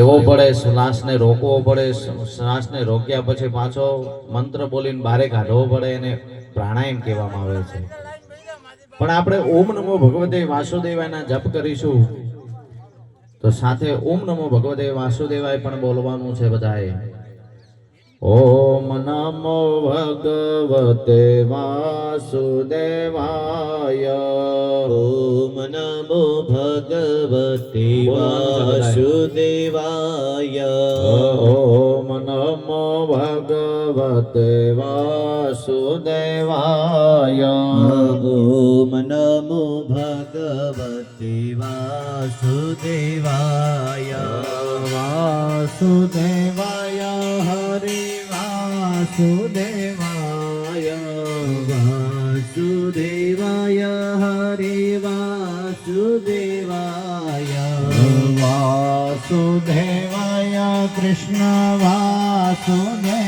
લેવો પડે, શ્વાસને રોકવો પડે, શ્વાસને રોક્યા પછી પાછો મંત્ર બોલીને બારે કાઢવો પડે, એને પ્રાણાયામ કહેવામાં આવે છે. પણ આપણે ઓમ નમો ભગવતે વાસુદેવાયના જપ કરીશું તો સાથે ઓમ નમો ભગવતે વાસુદેવાય પણ બોલવાનું છે બધાએ. ઓમ નમો ભગવતે વાસુદેવાય. ઓમ નમો ભગવતે વાસુદેવાય. ઓમ નમો ભગવતે વાસુદેવાય. ઓમ નમો ભગવતે વાસુદેવાય. વાસુદેવાય હરે વાસુદેવાય. વાસુદેવાય હરે વાસુદેવાય. વાસુદેવાય કૃષ્ણ વાસુદેવાય.